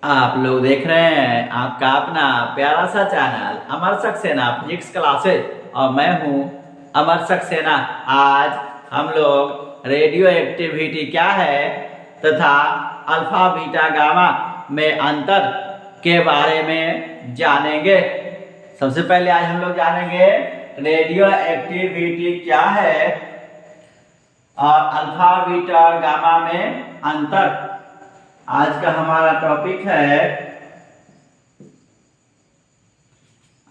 आप लोग देख रहे हैं आपका अपना प्यारा सा चैनल अमर सक्सेना फिजिक्स क्लासेज और मैं हूं अमर सक्सेना। आज हम लोग रेडियो एक्टिविटी क्या है तथा अल्फा बीटा गामा में अंतर के बारे में जानेंगे। सबसे पहले आज हम लोग जानेंगे रेडियो एक्टिविटी क्या है और अल्फा बीटा और गामा में अंतर। आज का हमारा टॉपिक है,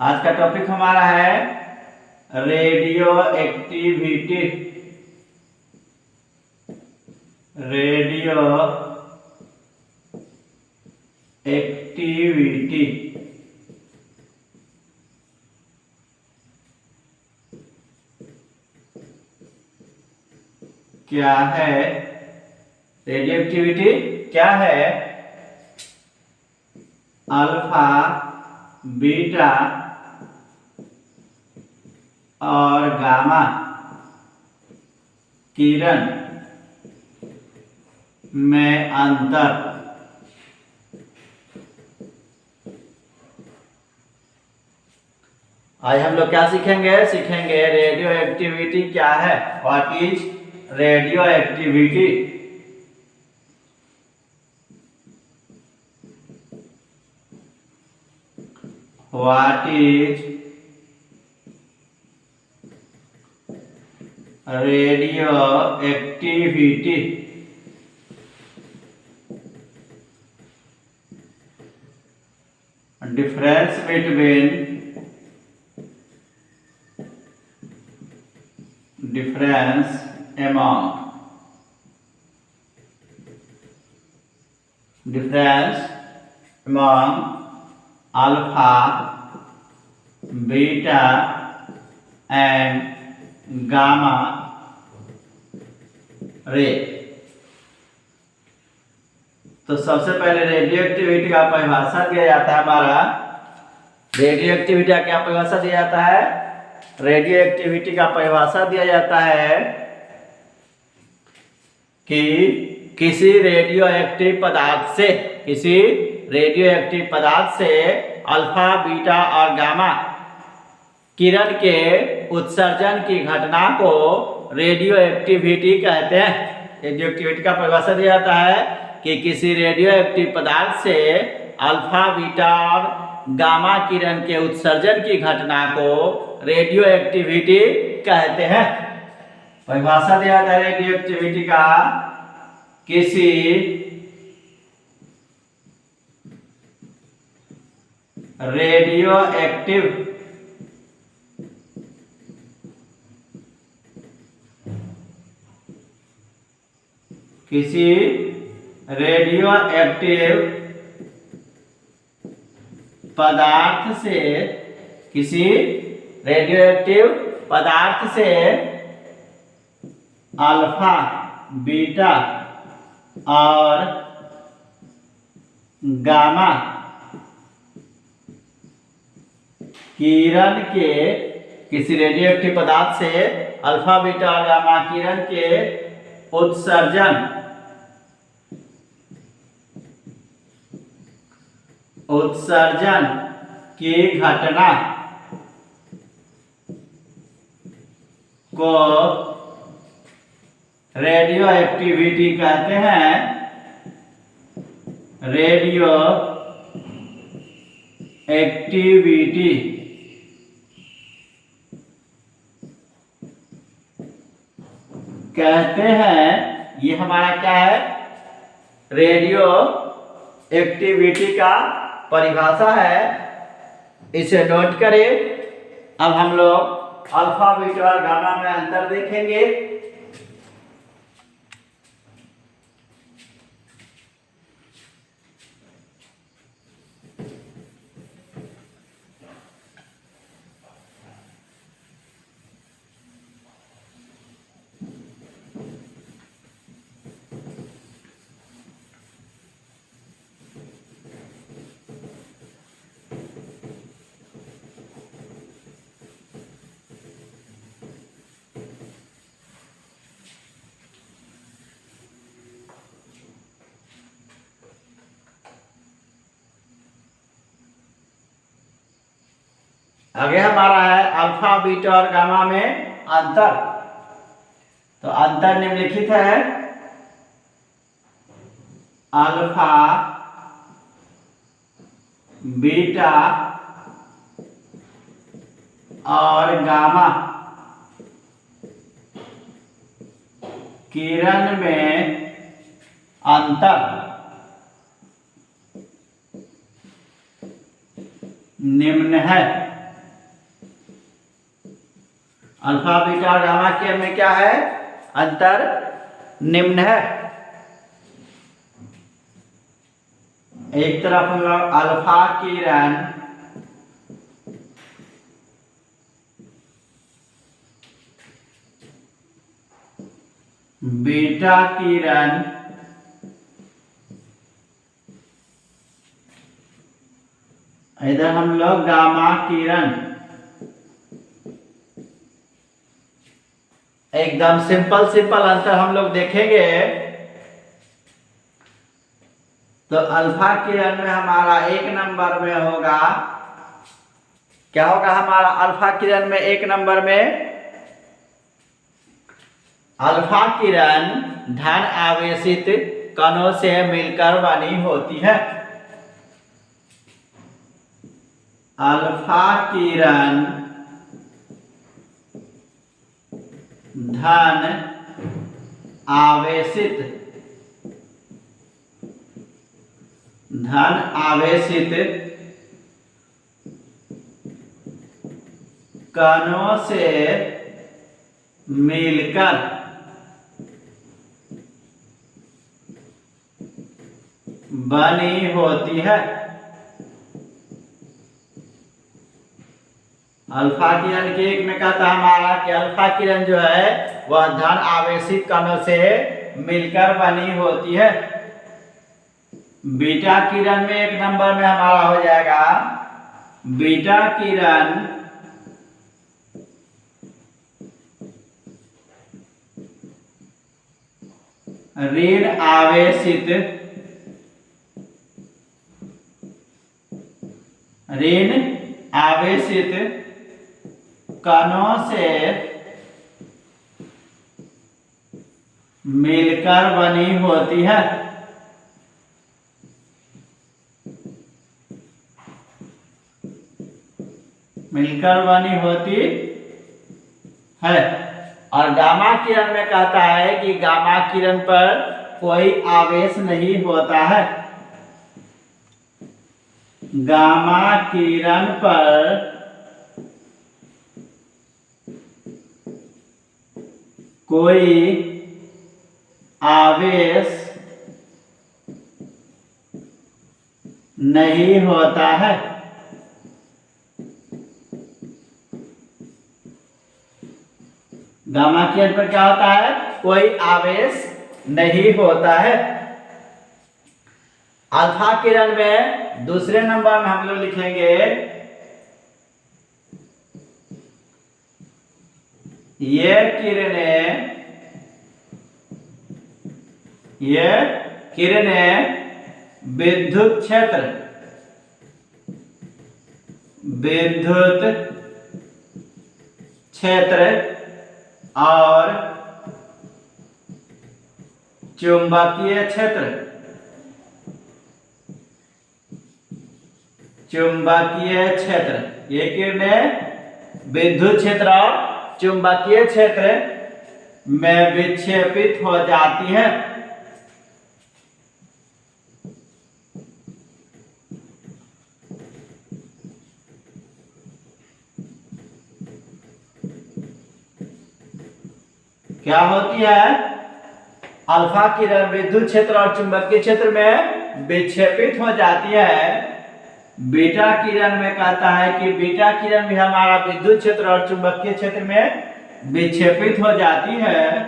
आज का टॉपिक हमारा है रेडियो एक्टिविटी। रेडियो एक्टिविटी क्या है? रेडियो एक्टिविटी क्या है? अल्फा बीटा और गामा किरण में अंतर। आज हम लोग क्या सीखेंगे रेडियो एक्टिविटी क्या है। What is radio activity? What is radioactivity? Difference between among alpha, beta and gamma रे। तो सबसे पहले रेडियो एक्टिविटी का परिभाषा दिया जाता है। हमारा रेडियो एक्टिविटी का क्या परिभाषा दिया जाता है? रेडियो एक्टिविटी का परिभाषा दिया जाता है कि किसी रेडियो एक्टिव पदार्थ से अल्फा बीटा और गामा किरण के उत्सर्जन की घटना को रेडियो एक्टिविटी कहते हैं। रेडियो एक्टिविटी का परिभाषा दिया जाता है कि किसी रेडियो एक्टिव पदार्थ से अल्फा बीटा और गामा किरण के उत्सर्जन की घटना को रेडियो एक्टिविटी कहते हैं। परिभाषा दिया जाता है रेडियो एक्टिविटी का, किसी रेडियो एक्टिव पदार्थ से अल्फा बीटा और गामा किरण के किसी रेडियो एक्टिव पदार्थ से अल्फा बीटा और गामा किरण के उत्सर्जन की घटना को रेडियो एक्टिविटी कहते हैं। रेडियो एक्टिविटी कहते हैं। ये हमारा क्या है? रेडियो एक्टिविटी का परिभाषा है, इसे नोट करें। अब हम लोग अल्फा बीटा और गामा में अंतर देखेंगे। आगे हमारा है अल्फा बीटा और गामा में अंतर। तो अंतर निम्नलिखित है, अल्फा बीटा और गामा किरण में अंतर निम्न है। अल्फा बीटा और गामा किरण में क्या है, अंतर निम्न है। एक तरफ हम लोग अल्फा किरण बीटा किरण इधर हम लोग गामा किरण, एकदम सिंपल सिंपल अंतर हम लोग देखेंगे। तो अल्फा किरण में हमारा एक नंबर में होगा, क्या होगा हमारा अल्फा किरण में एक नंबर में, अल्फा किरण धन आवेशित कणों से मिलकर बनी होती है। अल्फा किरण धन आवेशित कणों से मिलकर बनी होती है। अल्फा किरण के एक में कहता है हमारा कि अल्फा किरण जो है वह धन आवेशित कणों से मिलकर बनी होती है। बीटा किरण में एक नंबर में हमारा हो जाएगा, बीटा किरण ऋण आवेशित कणों से मिलकर बनी होती है। मिलकर बनी होती है। और गामा किरण में कहता है कि गामा किरण पर कोई आवेश नहीं होता है। गामा किरण पर कोई आवेश नहीं होता है। गामा किरण पर क्या होता है, कोई आवेश नहीं होता है। अल्फा किरण में दूसरे नंबर में हम लोग लिखेंगे, ये किरणें विद्युत क्षेत्र और चुंबकीय क्षेत्र, ये किरणें विद्युत क्षेत्र और चुंबकीय क्षेत्र में विक्षेपित हो जाती है। क्या होती है, अल्फा किरण विद्युत क्षेत्र और चुंबकीय क्षेत्र में विक्षेपित हो जाती है। बीटा किरण में कहता है कि बीटा किरण भी हमारा विद्युत क्षेत्र और चुंबकीय क्षेत्र में विक्षेपित हो जाती है।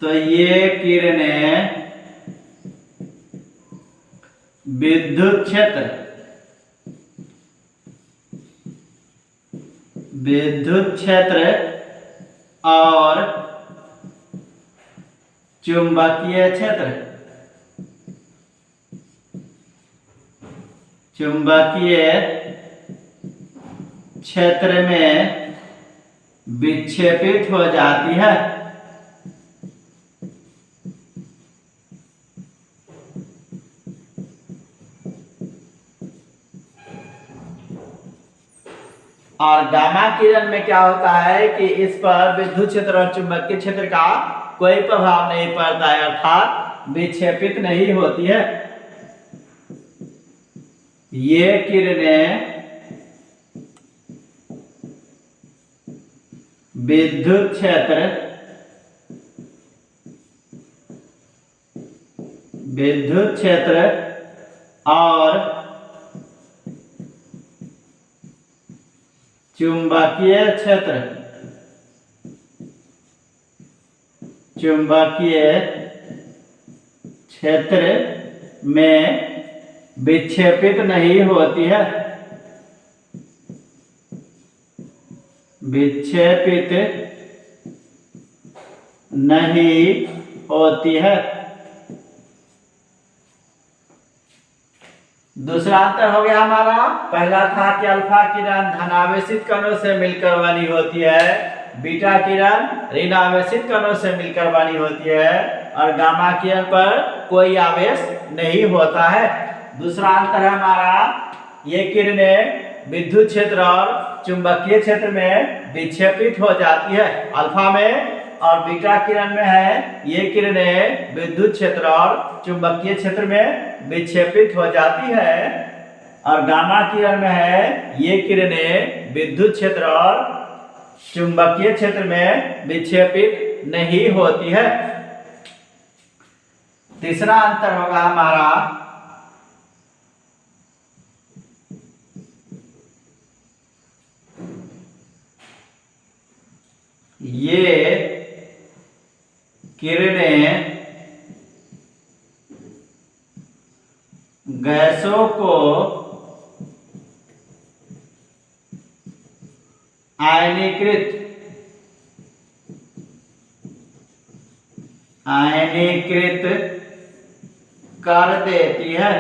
तो ये किरणें विद्युत क्षेत्र और चुंबकीय क्षेत्र में विक्षेपित हो जाती है। और गामा किरण में क्या होता है कि इस पर विद्युत क्षेत्र और चुंबकीय क्षेत्र का कोई प्रभाव नहीं पड़ता है, अर्थात विक्षेपित नहीं होती है। ये किरणें विद्युत क्षेत्र और चुंबकीय क्षेत्र में विक्षेपित नहीं होती है। विक्षेपित नहीं होती है। दूसरा अंतर हो गया हमारा, पहला था कि अल्फा किरण धनावेशित कणों से मिलकर बनी होती है, बीटा किरण ऋणावेशित कणों से मिलकर बनी होती है, और गामा किरण पर कोई आवेश नहीं होता है। दूसरा अंतर है हमारा, ये किरणें विद्युत क्षेत्र और चुंबकीय क्षेत्र में विक्षेपित हो जाती है अल्फा में, और बीटा किरण में है ये किरणें विद्युत क्षेत्र और चुंबकीय क्षेत्र में विक्षेपित हो जाती है, और गामा किरण में है ये किरणें विद्युत क्षेत्र और चुंबकीय क्षेत्र में विक्षेपित नहीं होती है। तीसरा अंतर होगा हमारा, ये किरणें गैसों को आयनीकृत कर देती है।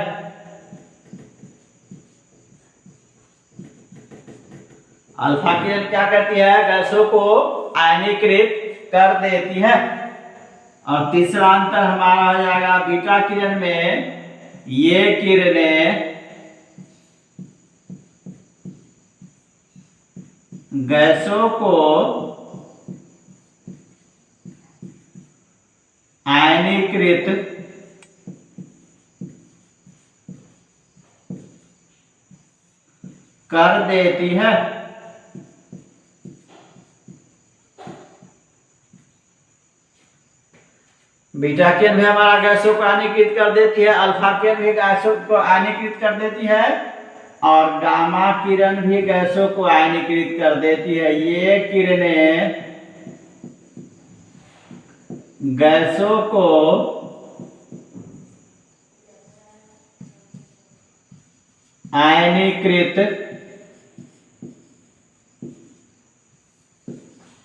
अल्फा किरण क्या करती है, गैसों को आयनीकृत कर देती है। और तीसरा अंतर हमारा हो जाएगा, बीटा किरण में ये किरणें गैसों को आयनीकृत कर देती है। बीटा किरण भी हमारा गैसों को आयनीकृत कर देती है, अल्फा किरण भी गैसों को आयनीकृत कर देती है, और गामा किरण भी गैसों को आयनीकृत कर देती है। ये किरणें गैसों को आयनीकृत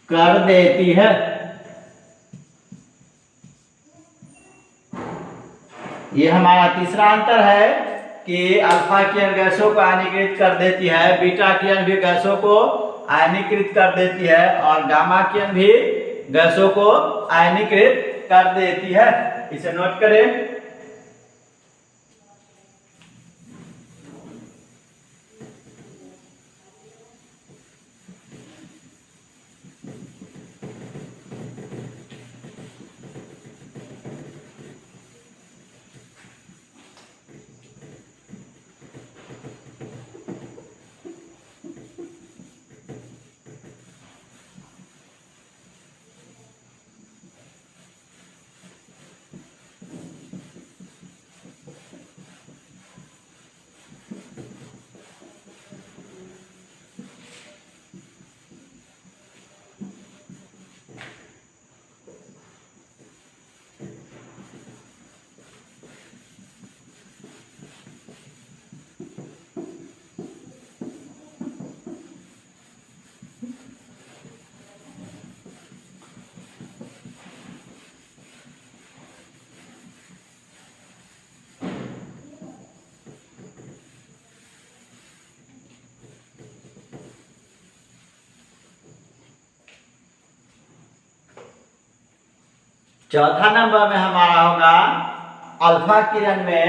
कर देती है। ये हमारा तीसरा अंतर है कि अल्फा किरण गैसों को आयनीकृत कर देती है, बीटा किरण भी गैसों को आयनीकृत कर देती है, और गामा किरण भी गैसों को आयनीकृत कर देती है। इसे नोट करें। चौथा नंबर में हमारा होगा अल्फा किरण में,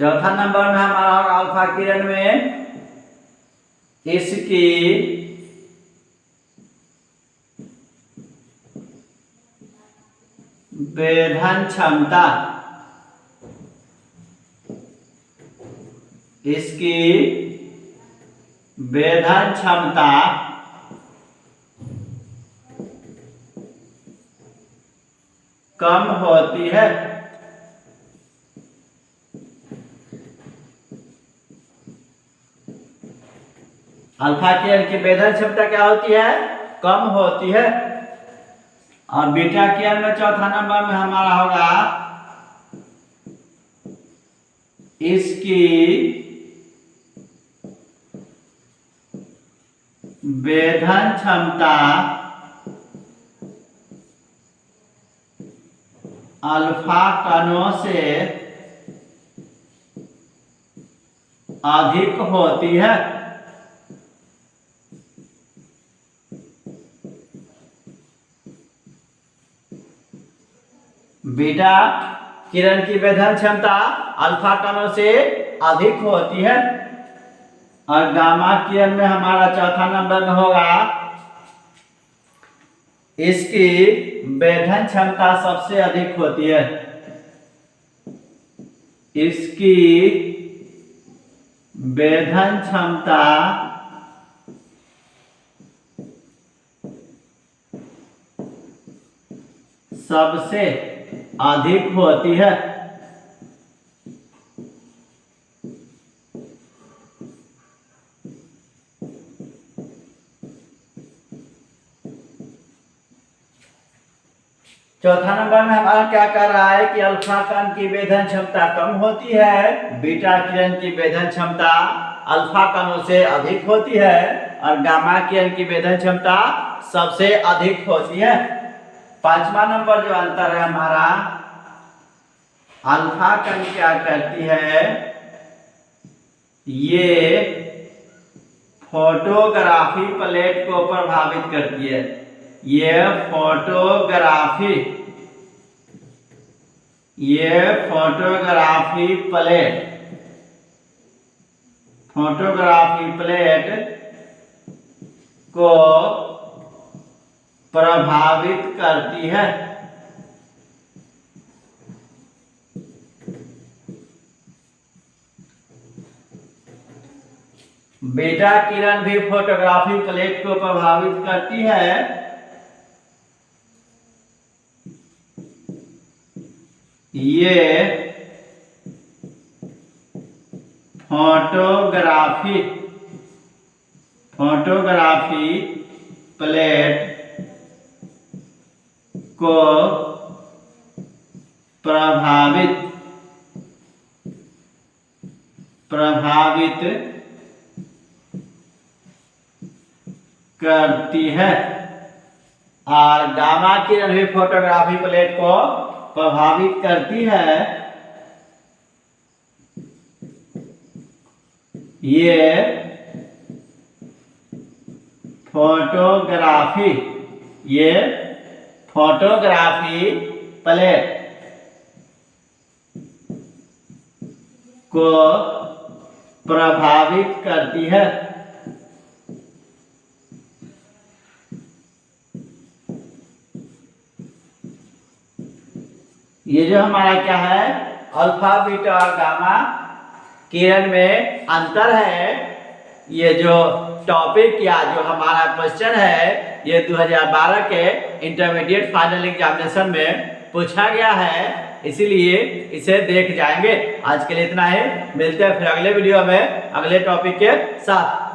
चौथा नंबर में हमारा होगा अल्फा किरण में इसकी वेधन क्षमता, इसकी वेधन क्षमता कम होती है। अल्फा किरण की वेधन क्षमता क्या होती है? कम होती है। और बीटा किरण में चौथा नंबर में हमारा होगा इसकी वेधन क्षमता अल्फा कणों से अधिक होती है। बीटा किरण की वेधन क्षमता अल्फा कणों से अधिक होती है। और गामा किरण में हमारा चौथा नंबर में होगा इसकी वेधन क्षमता सबसे अधिक होती है। इसकी वेधन क्षमता सबसे अधिक होती है। चौथा नंबर में हमारा क्या कह रहा है कि अल्फा कण की वेधन क्षमता कम होती है, बीटा किरण की वेधन क्षमता अल्फा कणों से अधिक होती है और गामा किरण की वेधन क्षमता सबसे अधिक होती है। पांचवा नंबर जो अंतर है हमारा, अल्फा कण क्या करती है, ये फोटोग्राफी प्लेट को प्रभावित करती है। ये फोटोग्राफी प्लेट को प्रभावित करती है। बीटा किरण भी फोटोग्राफी प्लेट को प्रभावित करती है। ये फोटोग्राफी प्लेट को प्रभावित करती है। और गामा किरण भी फोटोग्राफी प्लेट को प्रभावित करती है। ये फोटोग्राफी प्लेट को प्रभावित करती है। ये जो हमारा क्या है, अल्फा बीटा और गामा किरण में अंतर है। ये जो टॉपिक या जो हमारा क्वेश्चन है, ये 2012 के इंटरमीडिएट फाइनल एग्जामिनेशन में पूछा गया है, इसीलिए इसे देख जाएंगे। आज के लिए इतना ही, मिलते हैं फिर अगले वीडियो में अगले टॉपिक के साथ।